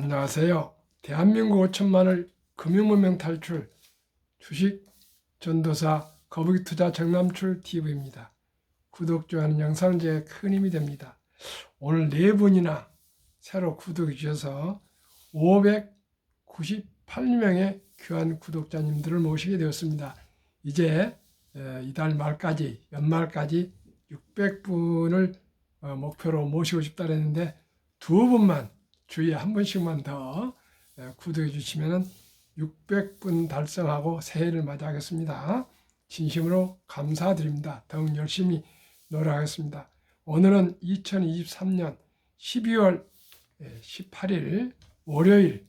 안녕하세요. 대한민국 5천만을 금융문명 탈출 주식 전도사 거북이투자 정남출 TV입니다. 구독, 좋아요는 영상 제에 큰 힘이 됩니다. 오늘 4분이나 새로 구독해 주셔서 598명의 귀한 구독자님들을 모시게 되었습니다. 이제 이달 말까지 연말까지 600분을 목표로 모시고 싶다 그랬는데 두 분만 주위에 한 분씩만 더 구독해 주시면 600분 달성하고 새해를 맞이하겠습니다. 진심으로 감사드립니다. 더욱 열심히 노력하겠습니다. 오늘은 2023년 12월 18일 월요일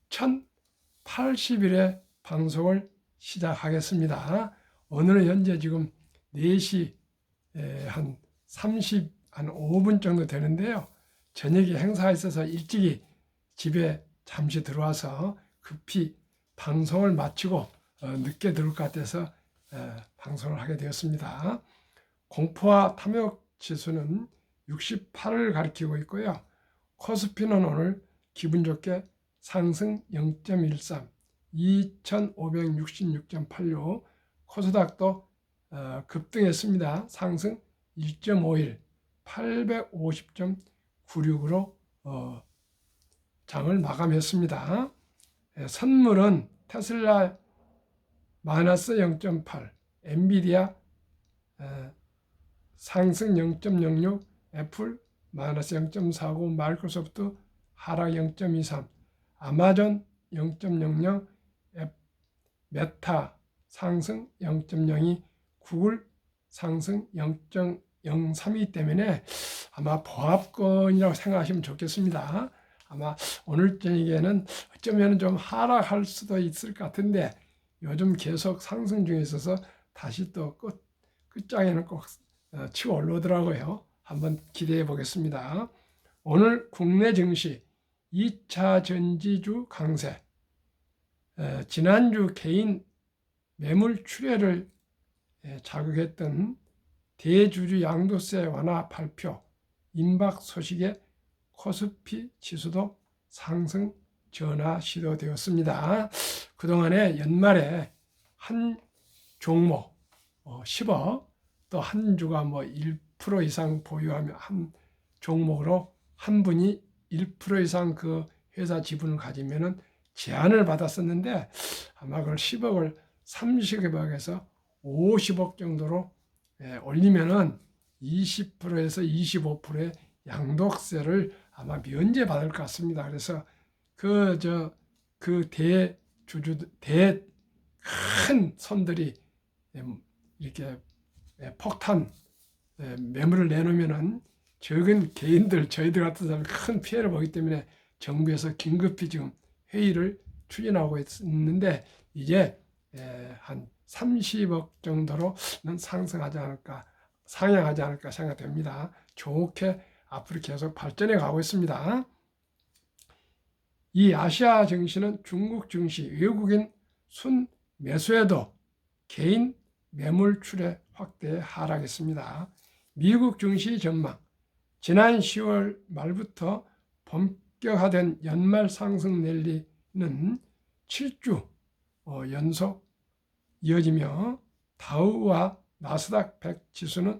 1080일의 방송을 시작하겠습니다. 오늘은 현재 지금 4시 한 5분 정도 되는데요. 저녁에 행사가 있어서 일찍이 집에 잠시 들어와서 급히 방송을 마치고 늦게 들어올 것 같아서 방송을 하게 되었습니다. 공포와 탐욕 지수는 68을 가리키고 있고요. 코스피는 오늘 기분 좋게 상승 0.13, 2566.86, 코스닥도 급등했습니다. 상승 1.51, 850.96으로 장을 마감했습니다. 선물은 테슬라 마이너스 0.8, 엔비디아 상승 0.06, 애플 마이너스 0.49, 마이크로소프트 하락 0.23, 아마존 0.00, 메타 상승 0.02, 구글 상승 0.03이기 때문에 아마 보합권이라고 생각하시면 좋겠습니다. 아마 오늘 저녁에는 어쩌면 좀 하락할 수도 있을 것 같은데 요즘 계속 상승 중에 있어서 다시 또 끝장에는 꼭 치고 올라오더라고요. 한번 기대해 보겠습니다. 오늘 국내 증시 2차 전지주 강세, 지난주 개인 매물 출회를 자극했던 대주주 양도세 완화 발표, 임박 소식에 코스피 지수도 상승 전화 시도되었습니다. 그동안에 연말에 한 종목 10억, 또 한 주가 1% 이상 보유하면 한 종목으로 한 분이 1% 이상 그 회사 지분을 가지면은 제한을 받았었는데 아마 그걸 10억을 30억에서 50억 정도로 올리면은 20%에서 25%의 양도세를 아마 면제받을 것 같습니다. 그래서 그 대주주 큰 손들이 이렇게 폭탄 매물을 내놓으면은 적은 개인들 저희들 같은 사람이 큰 피해를 보기 때문에 정부에서 긴급히 지금 회의를 추진하고 있는데 이제 한 30억 정도로는 상승하지 않을까, 상향하지 않을까 생각됩니다. 좋게 앞으로 계속 발전해 가고 있습니다. 이 아시아 증시는 중국 증시, 외국인 순 매수에도 개인 매물 출회 확대 하락했습니다. 미국 증시 전망, 지난 10월 말부터 본격화된 연말 상승 랠리는 7주 연속 이어지며 다우와 나스닥 100 지수는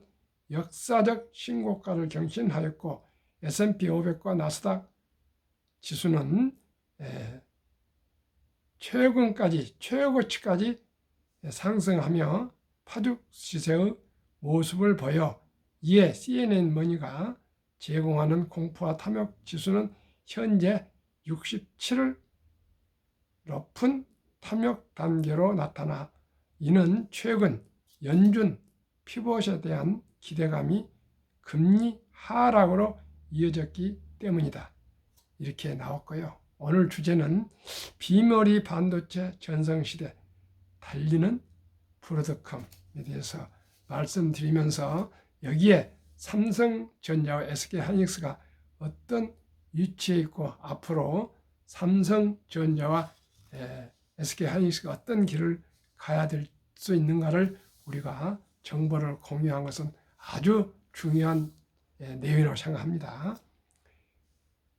역사적 신고가를 경신하였고 S&P 500과 나스닥 지수는 최고치까지 상승하며 파죽 시세의 모습을 보여 이에 CNN 머니가 제공하는 공포와 탐욕 지수는 현재 67을 높은 탐욕 단계로 나타나 이는 최근 연준 피봇에 대한 기대감이 금리 하락으로 이어졌기 때문이다. 이렇게 나왔고요. 오늘 주제는 비메모리 반도체 전성시대 달리는 브로드컴에 대해서 말씀드리면서 여기에 삼성전자와 SK하이닉스가 어떤 위치에 있고 앞으로 삼성전자와 SK하이닉스가 어떤 길을 가야 될 수 있는가를 우리가 정보를 공유한 것은 아주 중요한 내용이라고 생각합니다.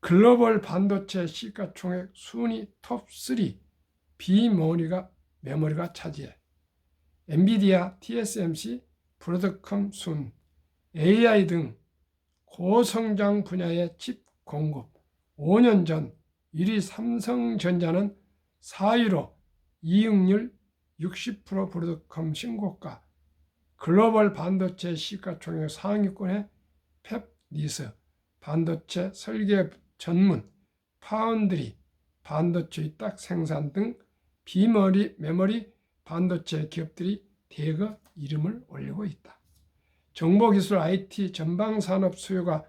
글로벌 반도체 시가총액 순위 톱3 비메모리가 차지해. 엔비디아, TSMC, 브로드컴 순, AI 등 고성장 분야의 칩 공급. 5년 전 1위 삼성전자는 4위로 이익률 60% 브로드컴 신고가. 글로벌 반도체 시가총액 상위권에 팹리스, 반도체 설계 전문, 파운드리, 반도체 위탁 생산 등 비메모리 반도체 기업들이 대거 이름을 올리고 있다. 정보기술 IT 전방 산업 수요가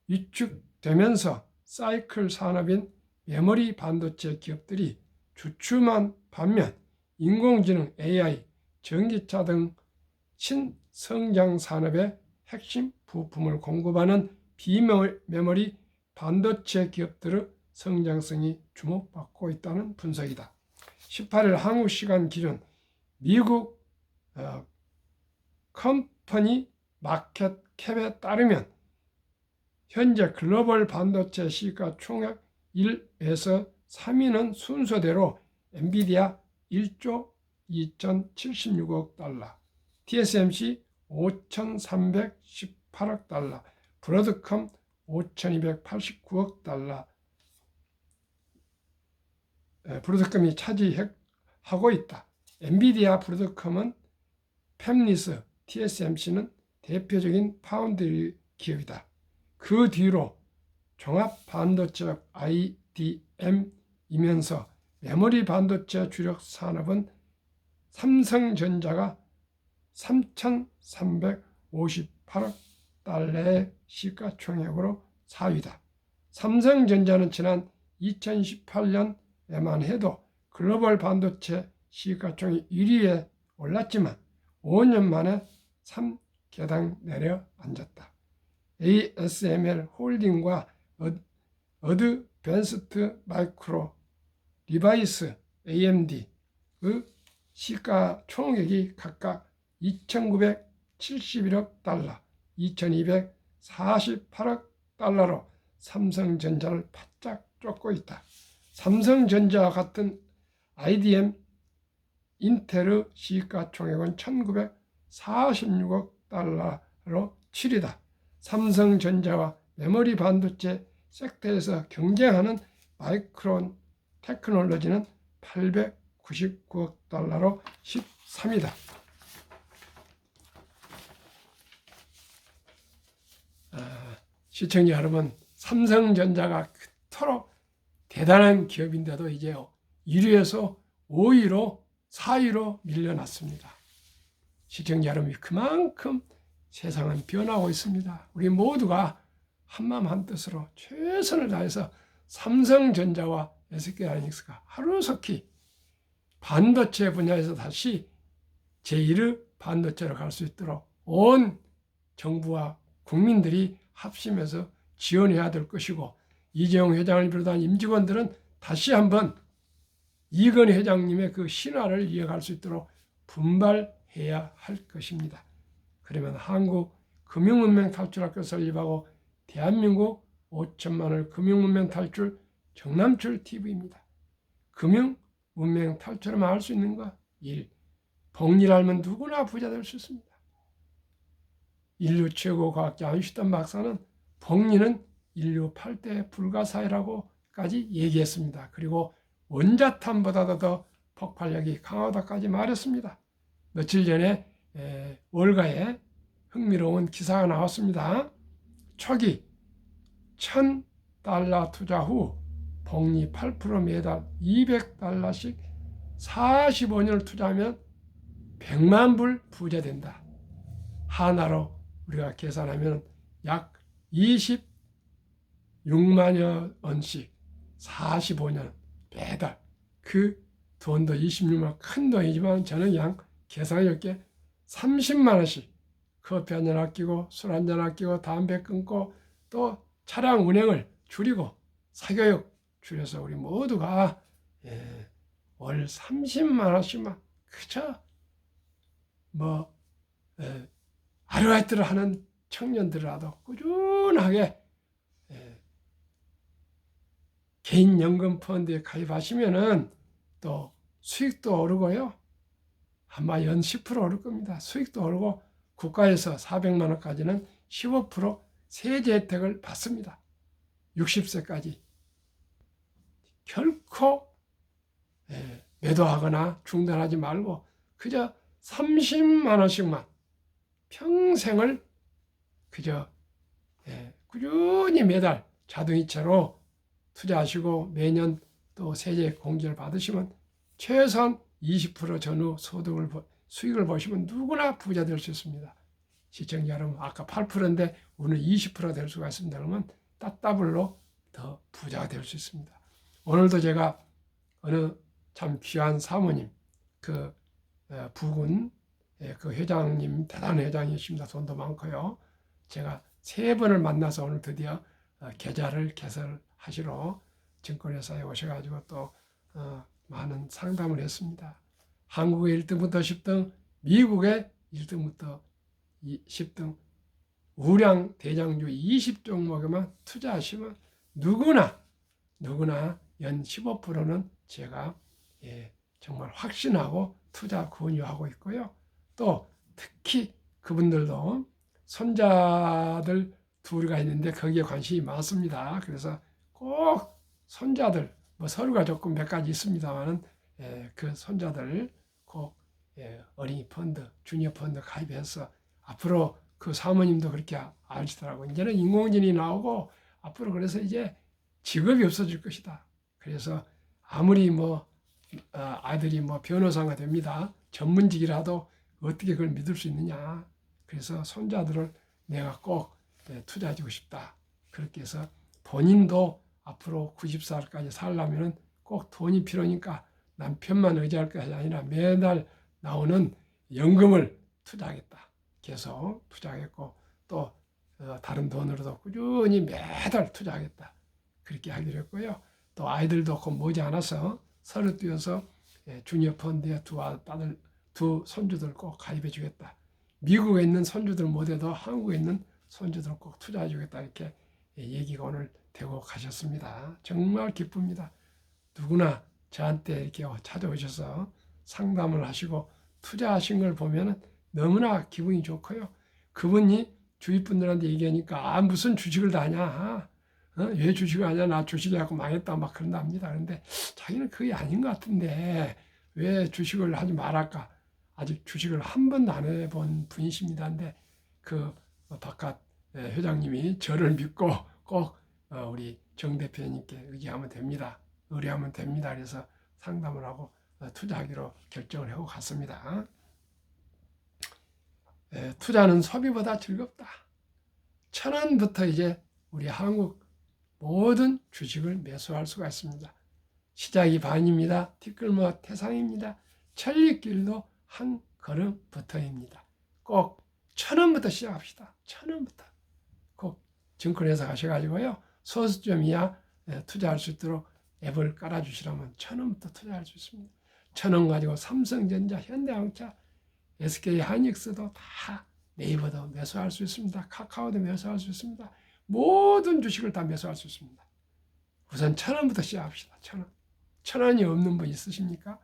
위축되면서 사이클 산업인 메모리 반도체 기업들이 주춤한 반면 인공지능, AI, 전기차 등 신성장 산업의 핵심 부품을 공급하는 비메모리 반도체 기업들의 성장성이 주목받고 있다는 분석이다. 18일 한국 시간 기준 미국 컴퍼니 마켓 캡에 따르면 현재 글로벌 반도체 시가총액 1에서 3위는 순서대로 엔비디아 1조 2,076억 달러, TSMC 5,318억 달러, 브로드컴 5,289억 달러, 브로드컴이 차지하고 있다. 엔비디아, 브로드컴은 팹리스, TSMC는 대표적인 파운드리 기업이다. 그 뒤로 종합 반도체 IDM이면서 메모리 반도체 주력 산업은 삼성전자가 3,358억 달러의 시가총액으로 4위다. 삼성전자는 지난 2018년에만 해도 글로벌 반도체 시가총액 1위에 올랐지만 5년 만에 3계단 내려앉았다. ASML 홀딩과 어드밴스트 마이크로 디바이스 AMD의 시가총액이 각각 2,971억 달러, 2,248억 달러로 삼성전자를 바짝 쫓고 있다. 삼성전자와 같은 IDM 인텔의 시가총액은 1,946억 달러로 7위다. 삼성전자와 메모리 반도체 섹터에서 경쟁하는 마이크론 테크놀로지는 899억 달러로 13위다. 시청자 여러분, 삼성전자가 그토록 대단한 기업인데도 이제 1위에서 5위로 4위로 밀려났습니다. 시청자 여러분, 그만큼 세상은 변하고 있습니다. 우리 모두가 한마음 한뜻으로 최선을 다해서 삼성전자와 SK하이닉스가 하루속히 반도체 분야에서 다시 제1의 반도체로 갈 수 있도록 온 정부와 국민들이 합심해서 지원해야 될 것이고, 이재용 회장을 비롯한 임직원들은 다시 한번 이건희 회장님의 그 신화를 이어갈 수 있도록 분발해야 할 것입니다. 그러면 한국 금융문명 탈출학교 설립하고 대한민국 5천만을 금융문명 탈출 정남출 TV입니다. 금융문명 탈출하면 할 수 있는 거 1. 복리를 알면 누구나 부자 될 수 있습니다. 인류 최고 과학자 아인슈타인 박사는 복리는 인류 8대 불가사의라고까지 얘기했습니다. 그리고 원자탄보다도 더 폭발력이 강하다까지 말했습니다. 며칠 전에 월가에 흥미로운 기사가 나왔습니다. 초기 $1,000 투자 후 복리 8% 매달 $200씩 45년을 투자하면 100만 불 부자 된다. 하나로 우리가 계산하면 약 26만여 원씩 45년 매달. 그 돈도 26만 원, 큰 돈이지만 저는 그냥 계산이 어렵게 30만 원씩 커피 한잔 아끼고 술 한잔 아끼고 담배 끊고 또 차량 운행을 줄이고 사교육 줄여서 우리 모두가 월 30만 원씩만 그저 아르바이트를 하는 청년들이라도 꾸준하게 개인연금 펀드에 가입하시면은 또 수익도 오르고요. 아마 연 10% 오를 겁니다. 수익도 오르고 국가에서 400만 원까지는 15% 세제 혜택을 받습니다. 60세까지. 결코 매도하거나 중단하지 말고 그저 30만 원씩만 평생을 그저 꾸준히 매달 자동이체로 투자하시고 매년 또 세제 공제를 받으시면 최소한 20% 전후 수익을 보시면 누구나 부자 될 수 있습니다. 시청자 여러분, 아까 8%인데 오늘 20% 될 수가 있습니다. 그러면 따따블로 더 부자가 될 수 있습니다. 오늘도 제가 어느 참 귀한 사모님, 그 부군 그 회장님, 대단한 회장이십니다. 돈도 많고요. 제가 3번을 만나서 오늘 드디어 계좌를 개설하시러 증권회사에 오셔가지고 또 많은 상담을 했습니다. 한국의 1등부터 10등, 미국의 1등부터 10등, 우량 대장주 20종목에만 투자하시면 누구나 연 15%는 제가 정말 확신하고 투자 권유하고 있고요. 또 특히 그분들도 손자들 둘이가 있는데 거기에 관심이 많습니다. 그래서 꼭 손자들, 뭐 서류가 조금 몇 가지 있습니다만은 그 손자들 꼭 어린이 펀드, 주니어 펀드 가입해서 앞으로 그 사모님도 그렇게 아시더라고요. 이제는 인공지능이 나오고 앞으로 그래서 이제 직업이 없어질 것이다. 그래서 아무리 아들이 변호사가 됩니다. 전문직이라도 어떻게 그걸 믿을 수 있느냐. 그래서 손자들을 내가 꼭 투자해주고 싶다. 그렇게 해서 본인도 앞으로 90살까지 살려면 꼭 돈이 필요하니까 남편만 의지할 것이 아니라 매달 나오는 연금을 투자하겠다. 계속 투자하겠고 또 다른 돈으로도 꾸준히 매달 투자하겠다. 그렇게 하기로 했고요. 또 아이들도 곧 머지않아서 서류 띄어서 주니어 펀드에 두 손주들 꼭 가입해 주겠다. 미국에 있는 손주들 못해도 한국에 있는 손주들 꼭 투자해 주겠다. 이렇게 얘기가 오늘 되고 가셨습니다. 정말 기쁩니다. 누구나 저한테 이렇게 찾아오셔서 상담을 하시고 투자하신 걸 보면 너무나 기분이 좋고요. 그분이 주위 분들한테 얘기하니까 무슨 주식을 다냐. 왜 주식을 하냐. 나 주식을 하고 망했다 막 그런답니다. 그런데 자기는 그게 아닌 것 같은데 왜 주식을 하지 말할까. 아직 주식을 한 번도 안 해본 분이십니다. 근데 그 바깥 회장님이 저를 믿고 꼭 우리 정 대표님께 의지하면 됩니다. 의뢰하면 됩니다. 그래서 상담을 하고 투자하기로 결정을 하고 갔습니다. 투자는 소비보다 즐겁다. 1,000원부터 이제 우리 한국 모든 주식을 매수할 수가 있습니다. 시작이 반입니다. 티끌모 태상입니다. 천리길도 한 걸음부터입니다. 꼭 1,000원부터 시작합시다. 1,000원부터. 꼭 증권회사 가셔가지고요. 소수점 이하 투자할 수 있도록 앱을 깔아주시라면 1,000원부터 투자할 수 있습니다. 1,000원 가지고 삼성전자, 현대자동차, SK 하이닉스도 다 네이버도 매수할 수 있습니다. 카카오도 매수할 수 있습니다. 모든 주식을 다 매수할 수 있습니다. 우선 1,000원부터 시작합시다. 1,000원. 1,000원이 없는 분 있으십니까?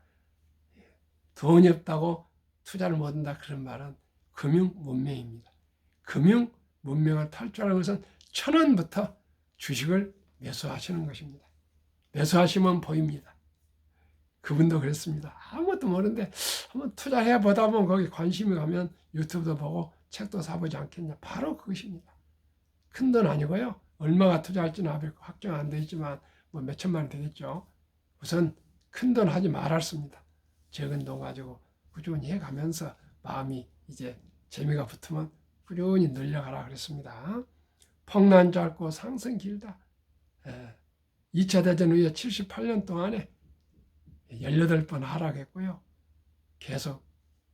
돈이 없다고 투자를 못한다 그런 말은 금융 문명입니다. 금융 문명을 탈출하는 것은 1,000원부터 주식을 매수하시는 것입니다. 매수하시면 보입니다. 그분도 그랬습니다. 아무것도 모르는데 한번 투자해 보다 보면 거기 관심이 가면 유튜브도 보고 책도 사보지 않겠냐. 바로 그것입니다. 큰 돈 아니고요. 얼마가 투자할지는 아직 확정 안 되어 있지만 몇 천만 원 되겠죠. 우선 큰 돈 하지 말았습니다. 적은 돈 가지고 꾸준히 해가면서 마음이 이제 재미가 붙으면 꾸준히 늘려가라 그랬습니다. 폭난 짧고 상승 길다. 2차 대전 후에 78년 동안에 18번 하락했고요. 계속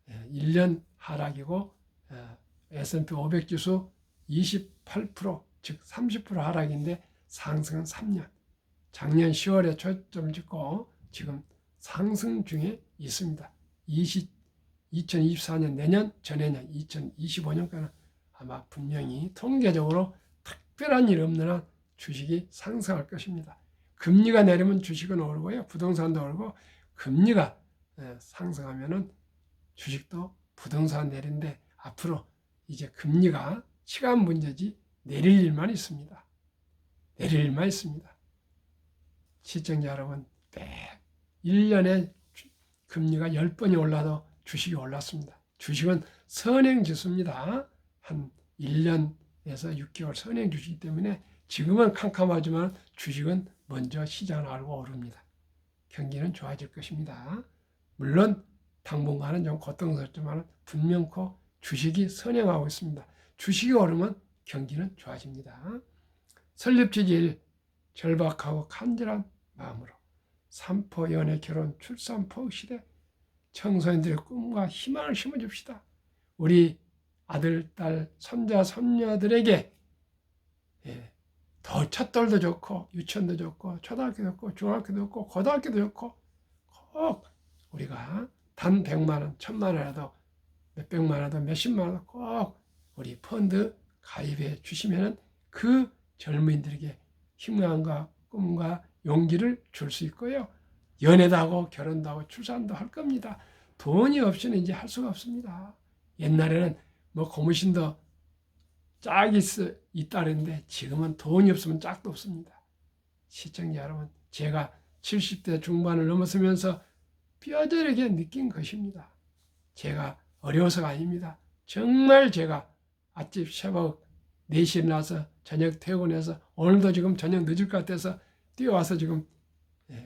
1년 하락이고 S&P 500 지수 28% 즉 30% 하락인데 상승은 3년. 작년 10월에 초점 찍고 지금 상승 중에 있습니다. 2024년 내년 전해년 2025년까지는 아마 분명히 통계적으로 특별한 일 없는 한 주식이 상승할 것입니다. 금리가 내리면 주식은 오르고요. 부동산도 오르고 금리가 상승하면은 주식도 부동산 내린데 앞으로 이제 금리가 시간 문제지 내릴 일만 있습니다. 내릴 일만 있습니다. 시청자 여러분, 1년에 금리가 10번이 올라도 주식이 올랐습니다. 주식은 선행지수입니다. 한 1년에서 6개월 선행주시기 때문에 지금은 캄캄하지만 주식은 먼저 시장을 알고 오릅니다. 경기는 좋아질 것입니다. 물론 당분간은 좀 고통스럽지만 분명코 주식이 선행하고 있습니다. 주식이 오르면 경기는 좋아집니다. 설립지질 절박하고 간절한 마음으로 삼포 연애 결혼 출산포 시대 청소년들의 꿈과 희망을 심어줍시다. 우리 아들, 딸, 손자, 손녀들에게 더 첫돌도 좋고 유치원도 좋고 초등학교도 좋고 중학교도 좋고 고등학교도 좋고 꼭 우리가 단 100만 원, 1000만 원이라도 몇백만 원이라도 몇십만 원이라도 꼭 우리 펀드 가입해 주시면 그 젊은이들에게 희망과 꿈과 용기를 줄 수 있고요. 연애도 하고 결혼도 하고 출산도 할 겁니다. 돈이 없이는 이제 할 수가 없습니다. 옛날에는 뭐 고무신도 짝이 있다는데 지금은 돈이 없으면 짝도 없습니다. 시청자 여러분, 제가 70대 중반을 넘어서면서 뼈저리게 느낀 것입니다. 제가 어려워서가 아닙니다. 정말 제가 아침 새벽 4시에 나서 저녁 퇴근해서 오늘도 지금 저녁 늦을 것 같아서 뛰어와서 지금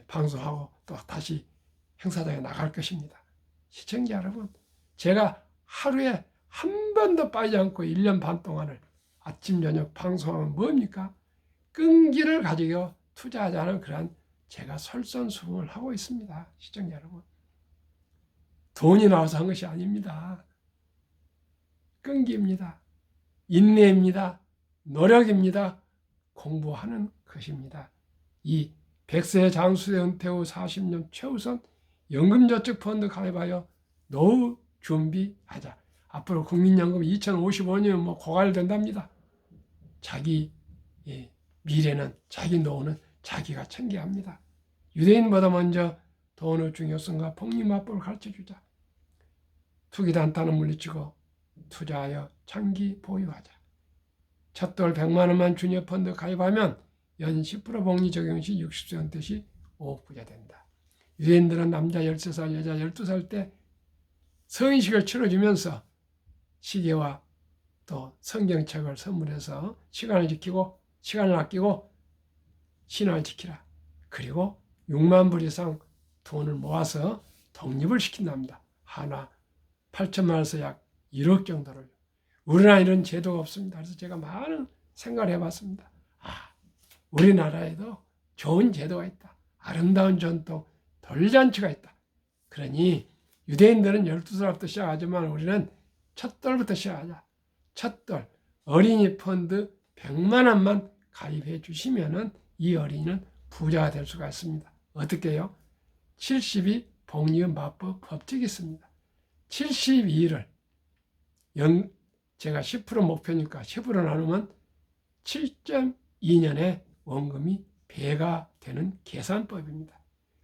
방송하고 또 다시 행사장에 나갈 것입니다. 시청자 여러분, 제가 하루에 한 번도 빠지지 않고 1년 반 동안을 아침 저녁 방송하면 뭡니까? 끈기를 가지고 투자하자는 그런 제가 솔선수범을 하고 있습니다. 시청자 여러분, 돈이 나와서 한 것이 아닙니다. 끈기입니다. 인내입니다. 노력입니다. 공부하는 것입니다. 이 100세 장수대 은퇴 후 40년 최우선 연금저축펀드 가입하여 노후 준비하자. 앞으로 국민연금 2055년 뭐 고갈된답니다. 자기 미래는, 자기 노후는 자기가 챙겨야 합니다. 유대인보다 먼저 돈의 중요성과 복리마법을 가르쳐주자. 투기단타는 물리치고 투자하여 장기 보유하자. 첫돌 100만 원만 주니어펀드 가입하면 연 10% 복리 적용 시 60세 은퇴 시 5억 부자 된다. 유대인들은 남자 13살, 여자 12살 때 성인식을 치러주면서 시계와 또 성경책을 선물해서 시간을 아끼고 신앙을 지키라. 그리고 6만 불 이상 돈을 모아서 독립을 시킨답니다. 하나 8천만 원에서 약 1억 정도를. 우리나라 이런 제도가 없습니다. 그래서 제가 많은 생각을 해봤습니다. 우리나라에도 좋은 제도가 있다. 아름다운 전통, 돌잔치가 있다. 그러니 유대인들은 12살부터 시작하지만 우리는 첫돌부터 시작하자. 첫돌 어린이 펀드 100만 원만 가입해 주시면 이 어린이는 부자가 될 수가 있습니다. 어떻게 해요? 72 복리의 마법 법칙이 있습니다. 72를 제가 10% 목표니까 10% 나누면 7.2년에 원금이 배가 되는 계산법입니다.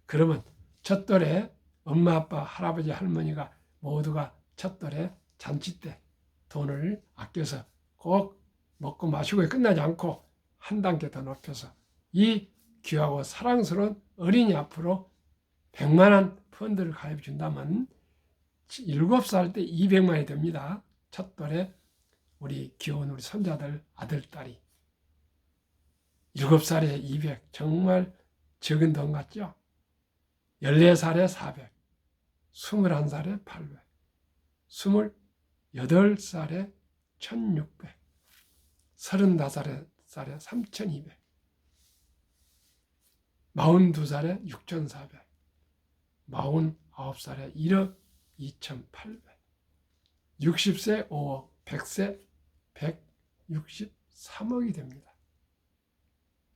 그러면 첫돌에 엄마, 아빠, 할아버지, 할머니가 모두가 첫돌에 잔치 때 돈을 아껴서 꼭 먹고 마시고 끝나지 않고 한 단계 더 높여서 이 귀하고 사랑스러운 어린이 앞으로 100만 원 펀드를 가입해 준다면 7살 때 200만 원이 됩니다. 첫돌에 우리 귀여운 우리 손자들, 아들, 딸이 7살에 200, 정말 적은 돈 같죠? 14살에 400, 21살에 800, 28살에 1600, 35살에 3200, 42살에 6400, 49살에 1억 2800, 60세 5억, 100세 163억이 됩니다.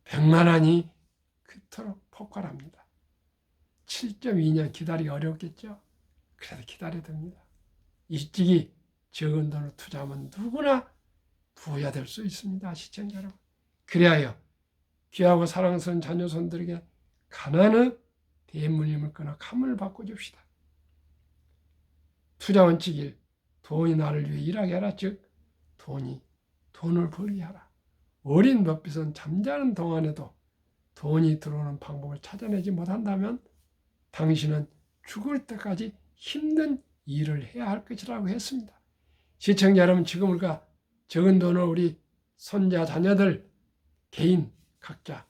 100만 원이 그토록 폭발합니다. 7.2년 기다리기 어렵겠죠? 그래도 기다려야 됩니다. 일찍이 적은 돈을 투자하면 누구나 부자 될 수 있습니다. 시청자 여러분. 그리하여 귀하고 사랑스러운 자녀손들에게 가난의 대물림을 끊어 감을 바꿔줍시다. 투자 원칙 1. 돈이 나를 위해 일하게 하라. 즉 돈을 벌게 하라. 어린 법빗은 잠자는 동안에도 돈이 들어오는 방법을 찾아내지 못한다면 당신은 죽을 때까지 힘든 일을 해야 할 것이라고 했습니다. 시청자 여러분, 지금 우리가 적은 돈을 우리 손자, 자녀들, 개인, 각자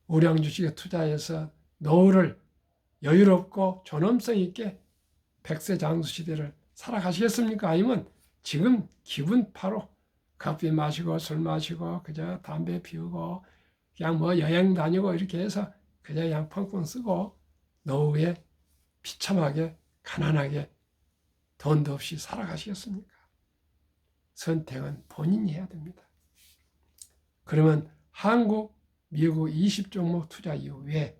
우량 주식에 투자해서 노후를 여유롭고 존엄성 있게 100세 장수 시대를 살아가시겠습니까? 아니면 지금 기분 파로 커피 마시고 술 마시고 그저 담배 피우고 그냥 뭐 여행 다니고 이렇게 해서 그냥 펑펑 쓰고 노후에 비참하게 가난하게 돈도 없이 살아가시겠습니까? 선택은 본인이 해야 됩니다. 그러면 한국, 미국 20종목 투자 이후에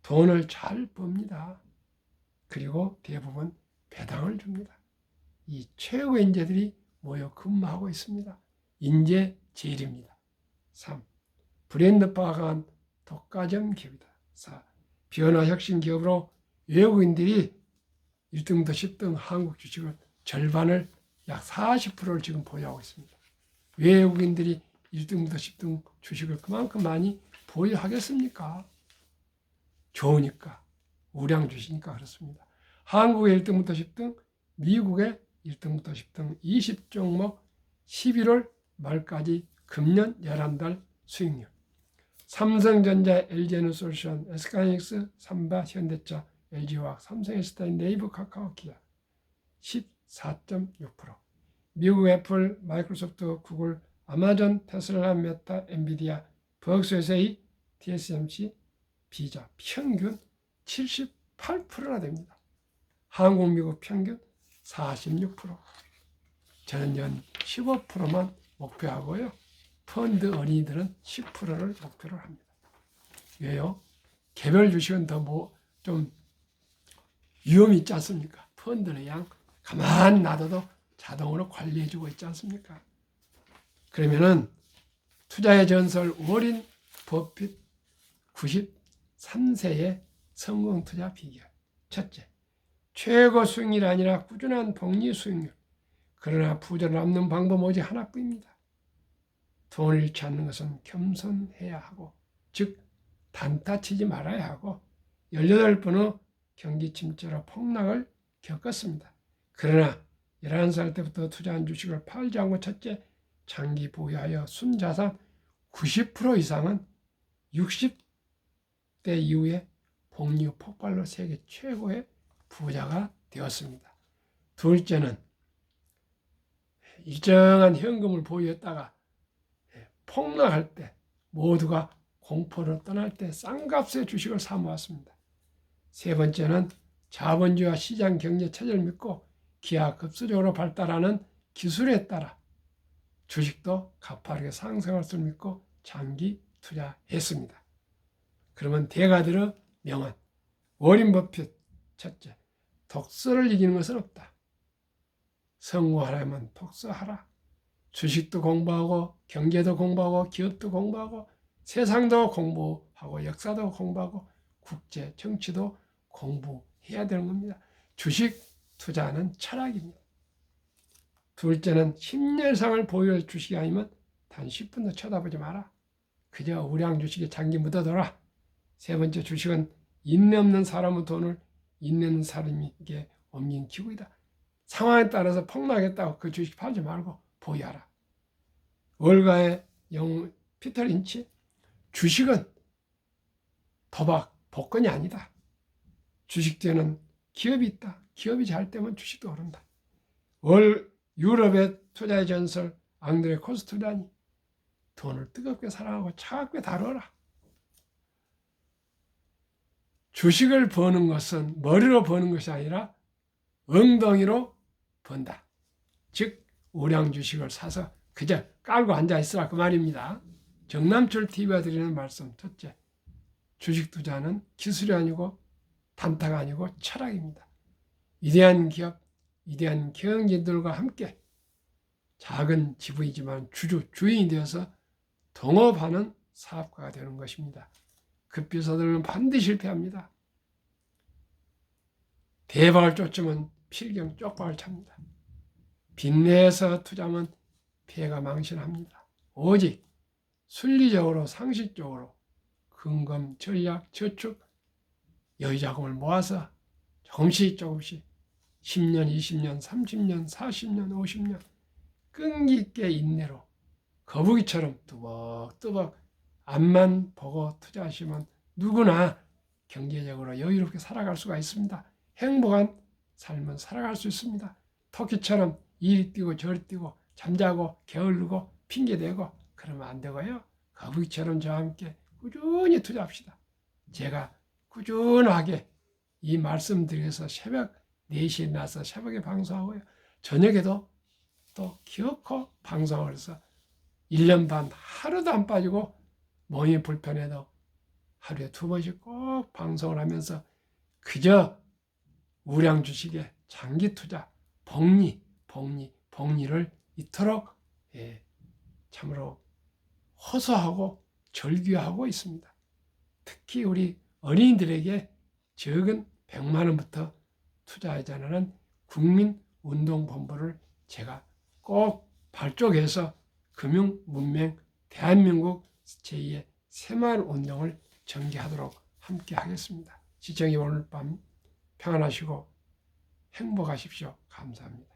돈을 잘 법니다. 그리고 대부분 배당을 줍니다. 이 최고의 인재들이 모여 근무하고 있습니다. 인재 제일입니다. 3. 브랜드화가 강한 독과점 기업이다. 4. 변화 혁신 기업으로 외국인들이 1등부터 10등 한국 주식을 절반을 약 40%를 지금 보유하고 있습니다. 외국인들이 1등부터 10등 주식을 그만큼 많이 보유하겠습니까? 좋으니까, 우량 주시니까 그렇습니다. 한국의 1등부터 10등, 미국의 1등부터 10등 20종목 11월 말까지 금년 11달 수익률. 삼성전자, LG에너솔루션, SK하이닉스, 삼바, 현대차, LG화학, 삼성에스타인, 네이버, 카카오, 기아 14.6%. 미국 애플, 마이크로소프트, 구글, 아마존, 테슬라, 메타, 엔비디아, 버크셔의 TSMC, 비자 평균 78%나 됩니다. 한국, 미국 평균 46%. 저는 연 15%만 목표하고요. 펀드 어린이들은 10%를 목표로 합니다. 왜요? 개별 주식은 더 좀 위험이 있지 않습니까? 펀드는 그냥 가만히 놔둬도 자동으로 관리해주고 있지 않습니까? 그러면은 투자의 전설 워린 버핏 93세의 성공 투자 비결. 첫째, 최고 수익률이 아니라 꾸준한 복리 수익률. 그러나 부자를 남는 방법 오직 하나뿐입니다. 돈을 잃지 않는 것은 겸손해야 하고, 즉 단타치지 말아야 하고 18번의 경기 침체로 폭락을 겪었습니다. 그러나 11살 때부터 투자한 주식을 팔지 않고 첫째, 장기 보유하여 순자산 90% 이상은 60대 이후에 복리 폭발로 세계 최고의 부자가 되었습니다. 둘째는 일정한 현금을 보유했다가 폭락할 때 모두가 공포로 떠날 때 싼값의 주식을 사 모았습니다. 세 번째는 자본주의와 시장 경제 체제를 믿고 기하급수적으로 발달하는 기술에 따라 주식도 가파르게 상승할 것을 믿고 장기 투자했습니다. 그러면 대가들의 명언, 워린 버핏. 첫째, 독서를 이기는 것은 없다. 성공하려면 독서하라. 주식도 공부하고 경제도 공부하고 기업도 공부하고 세상도 공부하고 역사도 공부하고 국제 정치도 공부해야 되는 겁니다. 주식 투자는 철학입니다. 둘째는 10년 이상을 보유할 주식이 아니면 단 10분도 쳐다보지 마라. 그저 우량 주식에 장기 묻어둬라. 세 번째, 주식은 인내 없는 사람의 돈을 인내 있는 사람에게 옮긴 기구이다. 상황에 따라서 폭락했다고 그 주식 팔지 말고 보유하라. 월가의 피터 린치, 주식은 도박, 복권이 아니다. 주식되는 기업이 있다. 기업이 잘 되면 주식도 오른다. 유럽의 투자의 전설 앙드레 코스토리아니, 돈을 뜨겁게 사랑하고 차갑게 다루어라. 주식을 버는 것은 머리로 버는 것이 아니라 엉덩이로 번다. 즉 우량 주식을 사서 그저 깔고 앉아있으라 그 말입니다. 정남철 TV가 드리는 말씀. 첫째, 주식 투자는 기술이 아니고 단타가 아니고 철학입니다. 위대한 기업, 위대한 경영진들과 함께 작은 지분이지만 주인이 되어서 동업하는 사업가가 되는 것입니다. 급비 서들면 반드시 실패합니다. 대박을 쫓으면 필경 쪽박을 찹니다. 빚내서 투자하면 피해가 망신합니다. 오직 순리적으로 상식적으로 근검, 전략, 저축, 여유자금을 모아서 조금씩 10년, 20년, 30년, 40년, 50년 끈기 있게 인내로 거북이처럼 뚜벅뚜벅 앞만 보고 투자하시면 누구나 경제적으로 여유롭게 살아갈 수가 있습니다. 행복한 삶은 살아갈 수 있습니다. 토끼처럼 이리 뛰고 저리 뛰고 잠자고 게을르고 핑계대고 그러면 안 되고요. 거북이처럼 저와 함께 꾸준히 투자합시다. 제가 꾸준하게 이 말씀 드려서 새벽 4시에 나서 새벽에 방송하고요. 저녁에도 또 기어코 방송을 해서 1년 반 하루도 안 빠지고 몸이 불편해도 하루에 2번씩 꼭 방송을 하면서 그저 우량 주식의 장기 투자, 복리를 이토록 참으로 호소하고 절규하고 있습니다. 특히 우리 어린이들에게 적은 100만 원부터 투자하자는 국민운동본부를 제가 꼭 발족해서 금융문명 대한민국 제2의 새마을운동을 전개하도록 함께 하겠습니다. 시청자 오늘 밤 평안하시고 행복하십시오. 감사합니다.